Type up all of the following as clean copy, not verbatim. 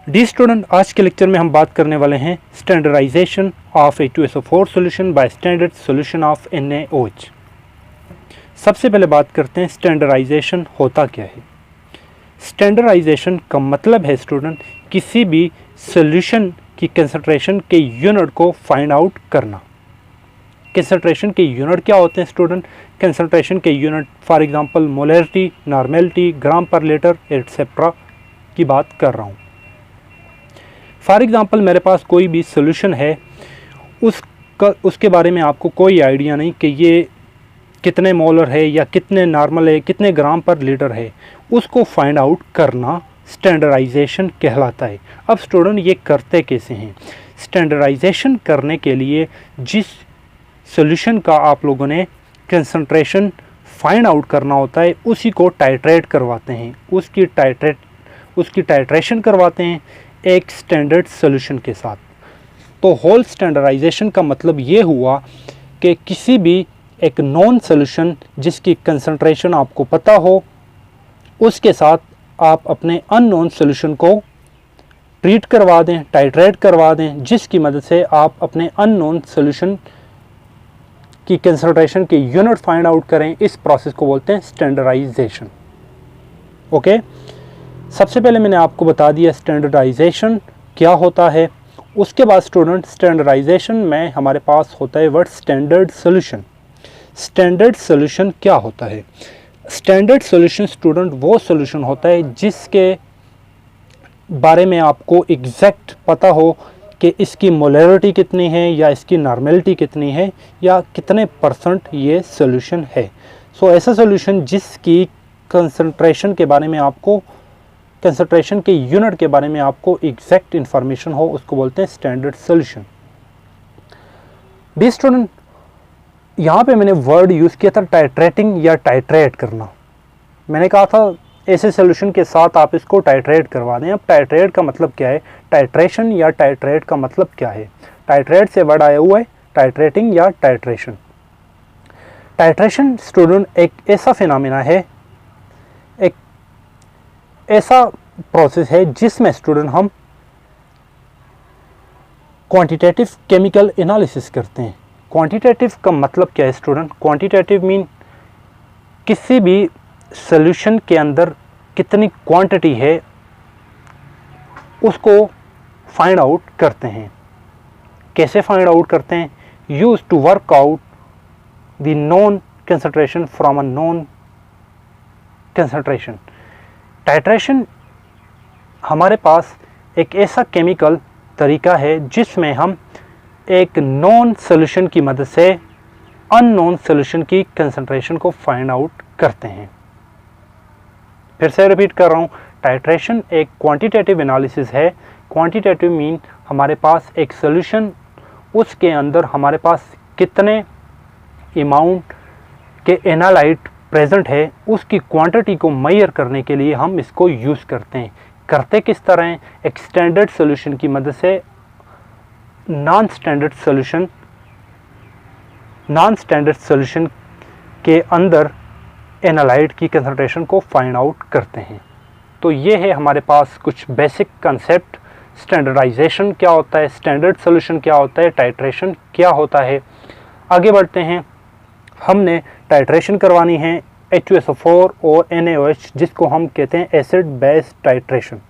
Dear student, आज के lecture में हम बात करने वाले हैं standardisation of H2SO4 solution by standard solution of NaOH। सबसे पहले बात करते हैं स्टैंडर्डाइजेशन होता क्या है। स्टैंडर्डाइजेशन का मतलब है स्टूडेंट किसी भी सॉल्यूशन की कंसंट्रेशन के यूनिट को फाइंड आउट करना। कंसंट्रेशन के यूनिट क्या होते हैं स्टूडेंट? कंसंट्रेशन के unit for example molarity, normality, gram per litre etcetera की बात कर रहा हूँ। फॉर एग्ज़ाम्पल मेरे पास कोई भी सोल्यूशन है, उसके बारे में आपको कोई आइडिया नहीं कि ये कितने मोलर है या कितने नॉर्मल है, कितने ग्राम पर लीटर है, उसको फाइंड आउट करना स्टैंडर्डाइजेशन कहलाता है। अब स्टूडेंट ये करते कैसे हैं? स्टैंडर्डाइजेशन करने के लिए जिस सोल्यूशन का आप लोगों ने कंसंट्रेशन फाइंड आउट करना होता है उसी को टाइट्रेट करवाते हैं, उसकी टाइट्रेशन करवाते हैं एक स्टैंडर्ड सॉल्यूशन के साथ। तो होल स्टैंडर्डाइजेशन का मतलब ये हुआ कि किसी भी एक नॉन सॉल्यूशन जिसकी कंसंट्रेशन आपको पता हो, उसके साथ आप अपने अननोन सॉल्यूशन को ट्रीट करवा दें, टाइट्रेट करवा दें, जिसकी मदद से आप अपने अननोन सॉल्यूशन की कंसंट्रेशन के यूनिट फाइंड आउट करें। इस प्रोसेस को बोलते हैं स्टैंडर्डाइजेशन। ओके, सबसे पहले मैंने आपको बता दिया स्टैंडर्डाइजेशन क्या होता है। उसके बाद स्टूडेंट स्टैंडर्डाइजेशन में हमारे पास होता है word standard solution. Standard solution क्या होता है? स्टैंडर्ड सॉल्यूशन स्टूडेंट वो सॉल्यूशन होता है जिसके बारे में आपको एग्जैक्ट पता हो कि इसकी मोलैरिटी कितनी है या इसकी नॉर्मेलिटी कितनी है या कितने परसेंट ये सॉल्यूशन है। सो ऐसा सॉल्यूशन जिसकी कंसंट्रेशन के बारे में आपको, कंसंट्रेशन के यूनिट के बारे में आपको एग्जैक्ट इंफॉर्मेशन हो, उसको बोलते हैं स्टैंडर्ड सॉल्यूशन। डी स्टूडेंट, यहाँ पे मैंने वर्ड यूज़ किया था टाइट्रेटिंग या टाइट्रेट करना। मैंने कहा था ऐसे सॉल्यूशन के साथ आप इसको टाइट्रेट करवा दें। अब टाइट्रेट का मतलब क्या है? टाइट्रेशन या टाइट्रेट का मतलब क्या है? टाइट्रेट से वर्ड आया हुआ है टाइट्रेटिंग या टाइट्रेशन। टाइट्रेशन स्टूडेंट एक ऐसा फिनोमेना है, एक ऐसा प्रोसेस है जिसमें स्टूडेंट हम क्वांटिटेटिव केमिकल एनालिसिस करते हैं। क्वांटिटेटिव का मतलब क्या है स्टूडेंट? क्वांटिटेटिव मीन किसी भी सॉल्यूशन के अंदर कितनी क्वांटिटी है उसको फाइंड आउट करते हैं। कैसे फाइंड आउट करते हैं? Use to work out the known concentration from a known concentration. Titration हमारे पास एक ऐसा केमिकल तरीका है जिसमें हम एक नॉन सॉल्यूशन की मदद से अननोन सॉल्यूशन की कंसंट्रेशन को फाइंड आउट करते हैं। फिर से रिपीट कर रहा हूँ, टाइट्रेशन एक क्वांटिटेटिव एनालिसिस है। क्वांटिटेटिव मीन हमारे पास एक सॉल्यूशन, उसके अंदर हमारे पास कितने अमाउंट के एनालाइट प्रेजेंट है, उसकी क्वांटिटी को मेजर करने के लिए हम इसको यूज़ करते हैं। करते किस तरह हैं? एक स्टैंडर्ड सॉल्यूशन की मदद से नॉन स्टैंडर्ड सॉल्यूशन के अंदर एनालाइट की कंसंट्रेशन को फाइंड आउट करते हैं। तो ये है हमारे पास कुछ बेसिक कंसेप्ट। स्टैंडर्डाइजेशन क्या होता है, स्टैंडर्ड सॉल्यूशन क्या होता है, टाइट्रेशन क्या होता है। आगे बढ़ते हैं। हमने टाइट्रेशन करवानी है H2SO4 और NaOH, जिसको हम कहते हैं acid base titration.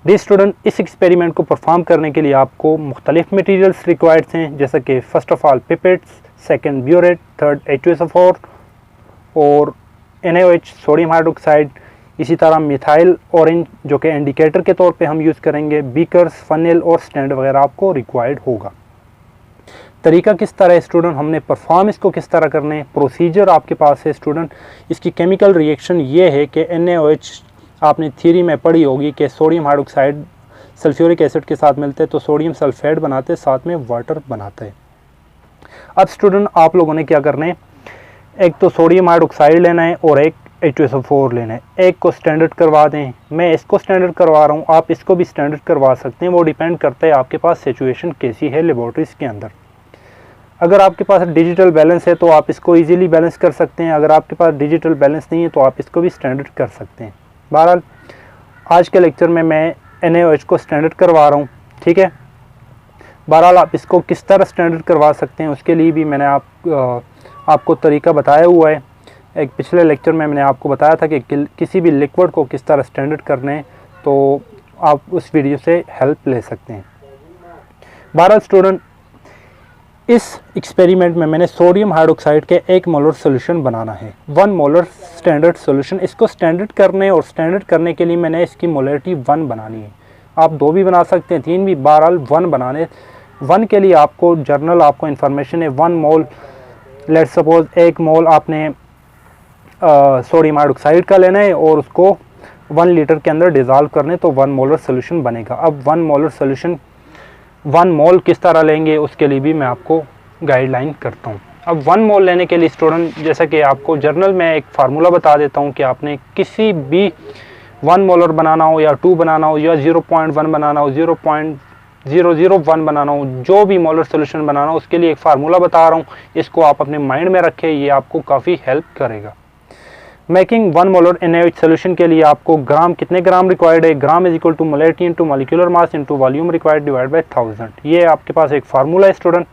Dear student, इस एक्सपेरिमेंट को परफॉर्म करने के लिए आपको मुख्तलिफ मटीरियल्स रिक्वायर्ड हैं, जैसे कि first of all pipettes, second burette, third H2SO4 और NaOH सोडियम हाइड्रोक्साइड, इसी तरह मिथाइल ऑरेंज जो कि इंडिकेटर के तौर पे हम यूज़ करेंगे, बीकर्स, फनेल और स्टैंड वगैरह आपको रिक्वायर्ड होगा। तरीका किस तरह है स्टूडेंट, हमने परफॉर्म इसको किस तरह करने, प्रोसीजर आपके पास है स्टूडेंट। इसकी केमिकल रिएक्शन ये है कि NaOH आपने थ्योरी में पढ़ी होगी कि सोडियम हाइड्रोक्साइड सल्फ्यूरिक एसिड के साथ मिलते हैं तो सोडियम सल्फेट बनाते, साथ में वाटर बनाता है। अब स्टूडेंट आप लोगों ने क्या करना है, एक तो सोडियम हाइड्रोक्साइड लेना है और एक H2SO4 लेना है। एक को स्टैंडर्ड करवा दें, मैं इसको स्टैंडर्ड करवा रहा हूँ, आप इसको भी स्टैंडर्ड करवा सकते हैं। वो डिपेंड करता है आपके पास सिचुएशन कैसी है लेबोरेटरीज के अंदर। अगर आपके पास डिजिटल बैलेंस है तो आप इसको इजीली बैलेंस कर सकते हैं, अगर आपके पास डिजिटल बैलेंस नहीं है तो आप इसको भी स्टैंडर्ड कर सकते हैं। बहरहाल आज के लेक्चर में मैं NaOH को स्टैंडर्ड करवा रहा हूँ, ठीक है। बहरहाल आप इसको किस तरह स्टैंडर्ड करवा सकते हैं उसके लिए भी मैंने आपको तरीका बताया हुआ है। एक पिछले लेक्चर में मैंने आपको बताया था कि किसी भी लिक्विड को किस तरह स्टैंडर्ड करने हैं, तो आप उस वीडियो से हेल्प ले सकते हैं। बहरहाल स्टूडेंट, इस एक्सपेरिमेंट में मैंने सोडियम हाइड्रोक्साइड के 1 मोलर सोल्यूशन बनाना है, 1 मोलर स्टैंडर्ड सोल्यूशन। इसको स्टैंडर्ड करने और स्टैंडर्ड करने के लिए मैंने इसकी मोलरिटी 1 बनानी है। आप 2 भी बना सकते हैं, 3 भी, बहरहाल 1 बनाने। 1 के लिए आपको जर्नल आपको इन्फॉर्मेशन है 1 मोल, लेट सपोज 1 मोल आपने सोडियम हाइड्रोक्साइड का लेना है और उसको 1 लीटर के अंदर डिज़ोल्व करने, तो 1 मोलर सोल्यूशन बनेगा। अब 1 मोलर सोल्यूशन 1 मोल किस तरह लेंगे उसके लिए भी मैं आपको गाइडलाइन करता हूँ। अब 1 मोल लेने के लिए स्टूडेंट, जैसा कि आपको जर्नल में एक फार्मूला बता देता हूँ कि आपने किसी भी 1 मोलर बनाना हो या 2 बनाना हो या 0.1 बनाना हो, 0.001 बनाना हो, जो भी मोलर सोल्यूशन बनाना हो, उसके लिए एक फार्मूला बता रहा हूँ। इसको आप अपने माइंड में रखें, ये आपको काफ़ी हेल्प करेगा। मेकिंग 1 मोलर NaOH सोल्यूशन के लिए आपको ग्राम, कितने ग्राम रिक्वायर्ड है, gram is equal to molarity into molecular mass into volume required divide by 1000। ये आपके पास एक फार्मूला है स्टूडेंट।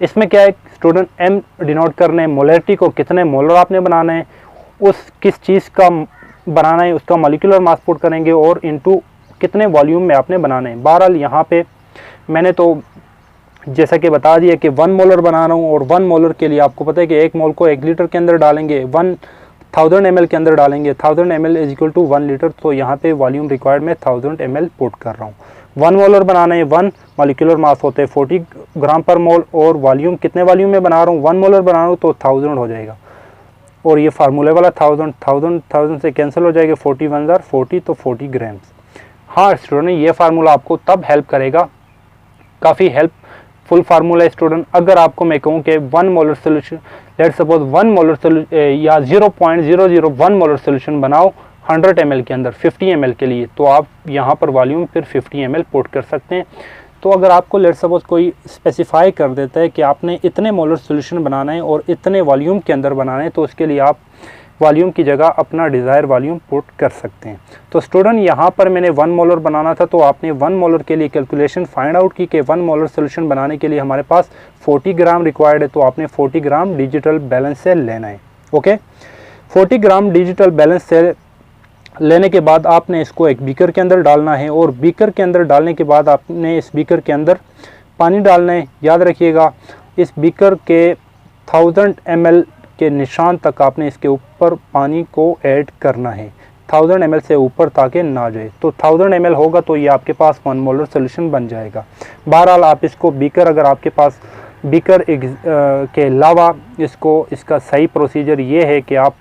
इसमें क्या है स्टूडेंट, M डिनोट करने है मोलरिटी को, कितने मोलर आपने बनाना है, उस किस चीज़ का बनाना है उसका मॉलिक्यूलर मास पुट करेंगे और इंटू कितने वॉल्यूम में आपने बनाना है। बहरहाल यहाँ पे मैंने तो जैसा कि बता दिया कि 1 मोलर बना रहा हूँ, और 1 मोलर के लिए आपको पता है कि 1 मोल को 1 लीटर के अंदर डालेंगे, 1000 ml के अंदर डालेंगे, 1000 ml is equal to 1 litre. तो यहाँ पे वॉल्यूम रिक्वायर्ड में 1000 ml पुट कर रहा हूँ। 1 मोलर बनाना है, 1 मॉलिक्यूलर मास होते हैं 40 ग्राम पर मोल, और वॉल्यूम कितने वॉल्यूम में बना रहा हूँ, 1 मोलर बना रहा हूँ तो 1000 हो जाएगा, और ये फार्मूले वाला 1000 से कैंसिल हो जाएगा, 40 1 जार 40, तो 40 ग्राम्स। हाँ स्टूडेंट, ये फार्मूला आपको तब हेल्प करेगा, काफ़ी हेल्पफुल फार्मूला है स्टूडेंट। अगर आपको मैं कहूँ कि 1 molar solution, let suppose 1 molar या 0.001 मोलर सोल्यूशन बनाओ 100 ml के अंदर 50 ml के लिए, तो आप यहाँ पर वॉल्यूम फिर 50 ml पुट कर सकते हैं। तो अगर आपको लेट सपोज कोई स्पेसिफाई कर देता है कि आपने इतने मोलर सोल्यूशन बनाना है और इतने वॉल्यूम के अंदर बनाना है, तो उसके लिए आप वॉल्यूम की जगह अपना डिज़ायर वॉल्यूम पुट कर सकते हैं। तो स्टूडेंट, यहाँ पर मैंने 1 मोलर बनाना था, तो आपने 1 मोलर के लिए कैलकुलेशन फाइंड आउट की कि 1 मोलर सोल्यूशन बनाने के लिए हमारे पास 40 ग्राम रिक्वायर्ड है, तो आपने 40 ग्राम डिजिटल बैलेंस से लेना है। ओके, 40 ग्राम डिजिटल बैलेंस से लेने के बाद आपने इसको एक बीकर के अंदर डालना है, और बीकर के अंदर डालने के बाद आपने इस बीकर के अंदर पानी डालना है। याद रखिएगा, इस बीकर के 1000 ml के निशान तक आपने इसके ऊपर पानी को ऐड करना है, 1000 ml से ऊपर ताकि ना जाए। तो 1000 ml होगा तो ये आपके पास 1 मोलर सोल्यूशन बन जाएगा। बहरहाल आप इसको बीकर, अगर आपके पास बीकर के अलावा इसका सही प्रोसीजर ये है कि आप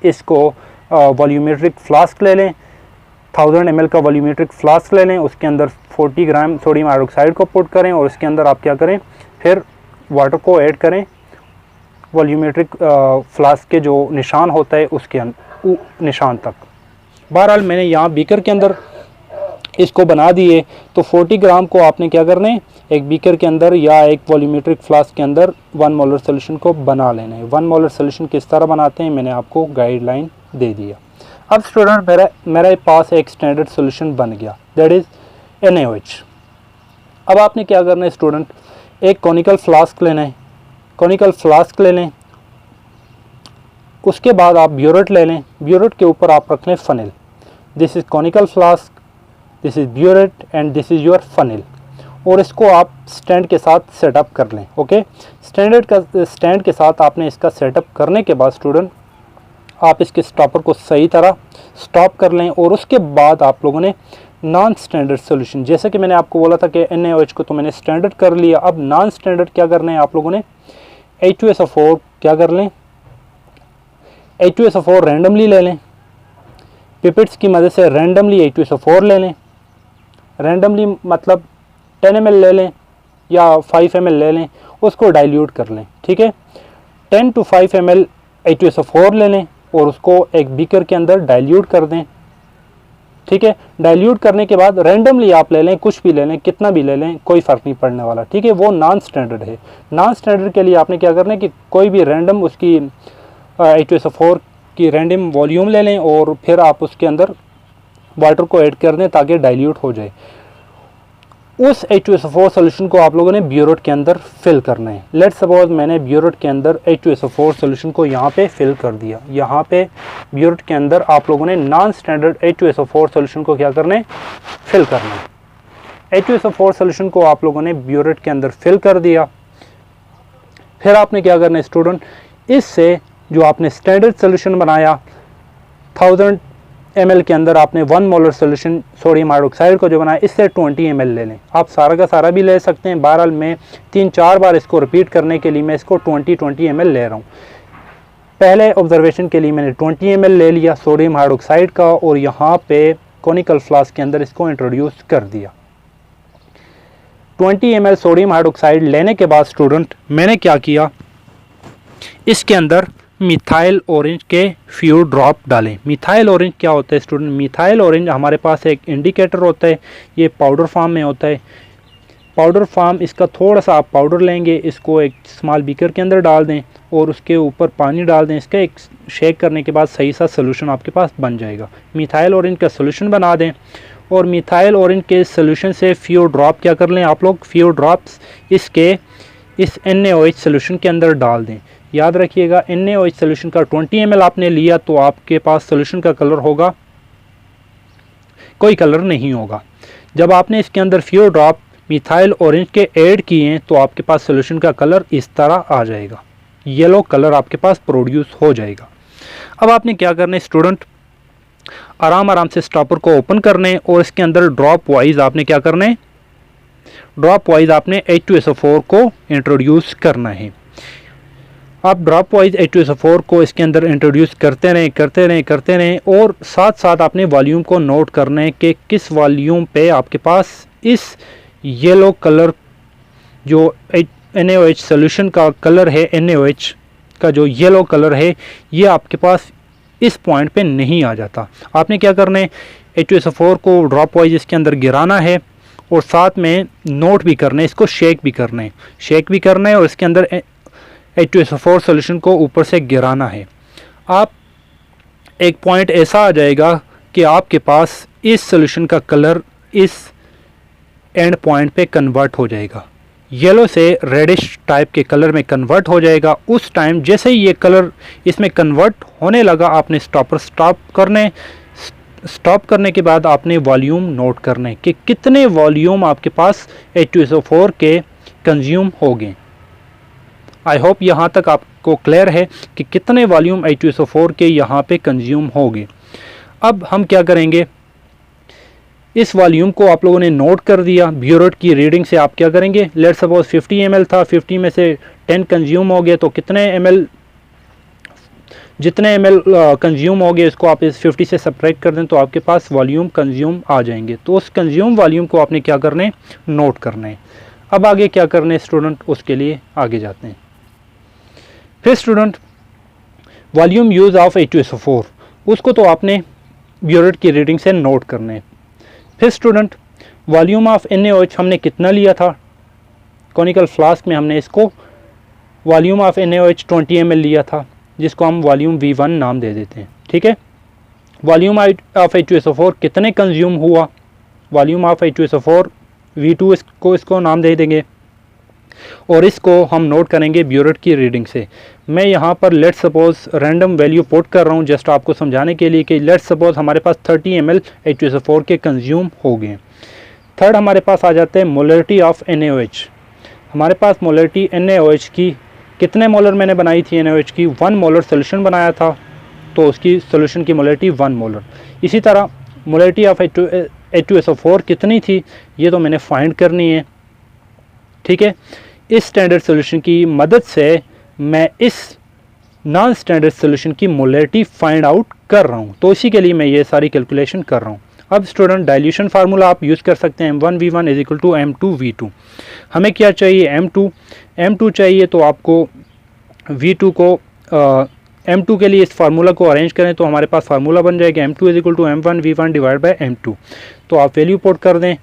इसको वॉल्यूमेट्रिक फ्लास्क ले लें, 1000 ml का वॉल्यूमेट्रिक फ्लास्क ले लें, उसके अंदर 40 ग्राम सोडियम हाइड्रोक्साइड को पुट करें, और उसके अंदर आप क्या करें, फिर वाटर को ऐड करें वॉल्यूमेट्रिक फ्लास्क के जो निशान होता है उसके निशान तक। बहरहाल मैंने यहाँ बीकर के अंदर इसको बना दिए, तो 40 ग्राम को आपने क्या करना है, एक बीकर के अंदर या एक वॉल्यूमेट्रिक फ्लास्क के अंदर 1 मोलर सोल्यूशन को बना लेना है। 1 मोलर सोल्यूशन किस तरह बनाते हैं मैंने आपको गाइडलाइन दे दिया। अब स्टूडेंट, मेरे पास एक स्टैंडर्ड सोल्यूशन बन गया, दैट इज़ NaOH। अब आपने क्या करना है स्टूडेंट, एक कॉनिकल फ्लास्क लेना है, कॉनिकल फ्लास्क ले लें, उसके बाद आप ब्यूरेट ले लें, ब्यूरेट के ऊपर आप रख लें funnel. This is conical flask, this is burette and this is your funnel, और इसको आप स्टैंड के साथ सेटअप कर लें। ओके, स्टैंड के साथ आपने इसका सेटअप करने के बाद स्टूडेंट, आप इसके स्टॉपर को सही तरह स्टॉप कर लें, और उसके बाद आप लोगों ने नॉन स्टैंडर्ड सोल्यूशन, जैसे कि मैंने आपको बोला था कि NaOH को तो मैंने स्टैंडर्ड कर लिया, अब नॉन स्टैंडर्ड क्या करना है आप लोगों ने, H2SO4 क्या कर लें, H2SO4 रैंडमली ले लें, पिपेट्स की मदद से रैंडमली H2SO4 ले लें। रैंडमली मतलब 10 ml ले लें या 5 ml ले लें, उसको डाइल्यूट कर लें। ठीक है, 10 to 5 ml H2SO4 ले लें और उसको एक बीकर के अंदर डाइल्यूट कर दें। ठीक है, डाइल्यूट करने के बाद रैंडमली आप ले लें, कुछ भी ले लें, कितना भी ले लें, कोई फ़र्क नहीं पड़ने वाला। ठीक है, वो नॉन स्टैंडर्ड है। नॉन स्टैंडर्ड के लिए आपने क्या करना है कि कोई भी रैंडम उसकी H2SO4 की रैंडम वॉल्यूम ले लें, और फिर आप उसके अंदर वाटर को ऐड कर दें ताकि डाइल्यूट हो जाए। उस H2SO4 सोल्यूशन को आप लोगों ने ब्यूरेट के अंदर फिल करना है। लेट्स सपोज मैंने ब्यूरेट के अंदर H2SO4 सोल्यूशन को यहाँ पे फिल कर दिया। यहाँ पे ब्यूरेट के अंदर आप लोगों ने नॉन स्टैंडर्ड H2SO4 सोल्यूशन को क्या करना है, फिल करना है। H2SO4 सोल्यूशन को आप लोगों ने ब्यूरेट के अंदर फिल कर दिया। फिर आपने क्या करना है स्टूडेंट, इससे जो आपने स्टैंडर्ड सोल्यूशन बनाया 1000 ml के अंदर आपने 1 मोलर सोल्यूशन सोडियम हाइड्रोक्साइड को जो बनाया, इससे 20 ml ले लें। आप सारा का सारा भी ले सकते हैं। बहरहाल मैं 3-4 बार इसको रिपीट करने के लिए मैं इसको 20 ml ले रहा हूँ। पहले ऑब्जर्वेशन के लिए मैंने 20 ml ले लिया सोडियम हाइड्रोक्साइड का और यहाँ पे कॉनिकल फ्लास्क के अंदर इसको इंट्रोड्यूस कर दिया। 20 ml सोडियम हाइड्रोक्साइड लेने के बाद स्टूडेंट मैंने क्या किया, इसके अंदर मिथाइल ऑरेंज के फ्यू ड्रॉप डालें। मिथाइल ऑरेंज क्या होता है स्टूडेंट, मिथाइल ऑरेंज हमारे पास एक इंडिकेटर होता है, ये पाउडर फॉर्म में होता है। पाउडर फॉर्म, इसका थोड़ा सा आप पाउडर लेंगे, इसको एक स्मॉल बीकर के अंदर डाल दें और उसके ऊपर पानी डाल दें। इसका एक शेक करने के बाद सही सा सोल्यूशन आपके पास बन जाएगा। मिथाइल ऑरेंज का सोल्यूशन बना दें और मिथाइल ऑरेंज के सोल्यूशन से फ्यू ड्रॉप क्या कर लें आप लोग, फ्यू ड्रॉप्स इसके इस NaOH सोल्यूशन के अंदर डाल दें। याद रखिएगा NaOH सोल्यूशन का 20 ml आपने लिया तो आपके पास सोल्यूशन का कलर होगा, कोई कलर नहीं होगा। जब आपने इसके अंदर फ्यू ड्रॉप मिथाइल ऑरेंज के ऐड किए हैं तो आपके पास सोल्यूशन का कलर इस तरह आ जाएगा, येलो कलर आपके पास प्रोड्यूस हो जाएगा। अब आपने क्या करना है स्टूडेंट, आराम से स्टॉपर को ओपन करने और इसके अंदर ड्रॉप वाइज आपने क्या करना है, ड्रॉप वाइज आपने H2SO4 को इंट्रोड्यूस करना है। आप ड्रॉप वाइज H2SO4 को इसके अंदर इंट्रोड्यूस करते रहें और साथ साथ आपने वॉल्यूम को नोट करना है कि किस वॉल्यूम पे आपके पास इस येलो कलर जो NaOH सोल्यूशन का कलर है, NaOH का जो येलो कलर है ये आपके पास इस पॉइंट पे नहीं आ जाता। आपने क्या करना है, H2SO4 को ड्रॉप वाइज इसके अंदर गिराना है और साथ में नोट भी करना है, इसको शेक भी करना है और इसके अंदर H2SO4 सोल्यूशन को ऊपर से गिराना है। आप एक पॉइंट ऐसा आ जाएगा कि आपके पास इस सोल्यूशन का कलर इस एंड पॉइंट पे कन्वर्ट हो जाएगा, येलो से रेडिश टाइप के कलर में कन्वर्ट हो जाएगा। उस टाइम जैसे ही ये कलर इसमें कन्वर्ट होने लगा आपने स्टॉपर स्टॉप करने के बाद आपने वॉल्यूम नोट करने कि कितने वॉल्यूम आपके पास H2SO4 के कंज्यूम हो गए। आई होप यहाँ तक आपको क्लियर है कि कितने वॉल्यूम H2SO4 के यहाँ पे कंज्यूम हो गए। अब हम क्या करेंगे, इस वॉल्यूम को आप लोगों ने नोट कर दिया। ब्यूरेट की रीडिंग से आप क्या करेंगे, लेट्स सपोज 50 ml था, 50 में से 10 कंज्यूम हो गए तो जितने ml कंज्यूम हो गए इसको आप इस 50 से सब्ट्रैक्ट कर दें तो आपके पास वॉल्यूम कंज्यूम आ जाएंगे। तो उस कंज्यूम वॉल्यूम को आपने क्या करना है, नोट करना है। अब आगे क्या करना है स्टूडेंट, उसके लिए आगे जाते हैं। फिर student volume use of H2SO4 उसको तो आपने ब्यूरेट की रीडिंग से नोट करना है। फिर स्टूडेंट वॉल्यूम ऑफ NaOH हमने कितना लिया था, कॉनिकल फ्लास्क में हमने इसको वॉल्यूम ऑफ NaOH 20 ml लिया था जिसको हम वॉल्यूम V1 नाम दे देते हैं। ठीक है, वॉल्यूम ऑफ H2SO4 कितने कंज्यूम हुआ, वॉल्यूम ऑफ H2SO4 V2 इसको नाम दे देंगे और इसको हम नोट करेंगे ब्यूरेट की रीडिंग से। मैं यहाँ पर let's suppose random value put कर रहा हूँ जस्ट आपको समझाने के लिए कि लेट्स सपोज हमारे पास 30 ml H2SO4 के कंज्यूम हो गए। थर्ड हमारे पास आ जाते हैं मोलरिटी ऑफ NaOH। हमारे पास मोलरिटी NaOH की कितने मोलर मैंने बनाई थी, NaOH की 1 मोलर सोल्यूशन बनाया था तो उसकी सोल्यूशन की मोलरिटी 1 मोलर। इसी तरह मोलरिटी ऑफ H2SO4 कितनी थी ये तो मैंने फाइंड करनी है। ठीक है, इस स्टैंडर्ड सोल्यूशन की मदद से मैं इस नॉन स्टैंडर्ड सोल्यूशन की मोलरिटी फाइंड आउट कर रहा हूँ, तो इसी के लिए मैं ये सारी कैलकुलेशन कर रहा हूँ। अब स्टूडेंट डाइल्यूशन फार्मूला आप यूज़ कर सकते हैं, M1V1 = M2V2। हमें क्या चाहिए, M2 चाहिए तो आपको V2 को M2 के लिए इस फार्मूला को अरेंज करें तो हमारे पास फार्मूला बन जाएगा M2 = M1V1 / M2। तो आप वैल्यू पुट कर दें।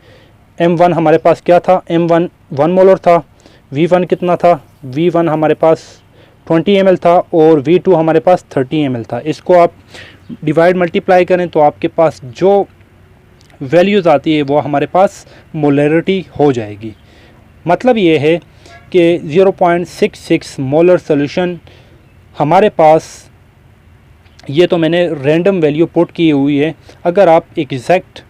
M1 हमारे पास क्या था, M1 1 मोलर था, V1 कितना था, V1 हमारे पास 20 ml था और V2 हमारे पास 30 ml था। इसको आप डिवाइड मल्टीप्लाई करें तो आपके पास जो वैल्यूज़ आती है वो हमारे पास मोलरिटी हो जाएगी। मतलब ये है कि 0.66 मोलर सोल्यूशन हमारे पास, ये तो मैंने रैंडम वैल्यू पुट की हुई है। अगर आप एग्जैक्ट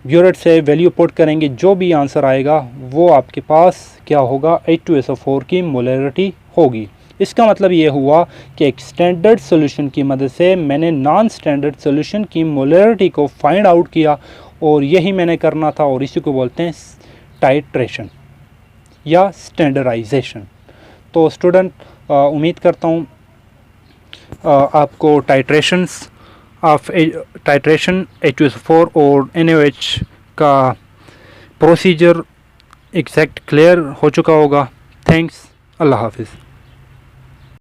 यूनिट से वैल्यू पुट करेंगे, जो भी आंसर आएगा वो आपके पास क्या होगा, H2SO4 की मोलरिटी होगी। इसका मतलब ये हुआ कि एक स्टैंडर्ड सॉल्यूशन की मदद से मैंने नॉन स्टैंडर्ड सॉल्यूशन की मोलरिटी को फाइंड आउट किया, और यही मैंने करना था, और इसी को बोलते हैं टाइट्रेशन या स्टैंडर्डाइजेशन। तो स्टूडेंट, उम्मीद करता हूँ आपको टाइट्रेशन H2SO4 और NaOH का प्रोसीजर एग्जैक्ट क्लियर हो चुका होगा। थैंक्स, अल्लाह हाफिज़।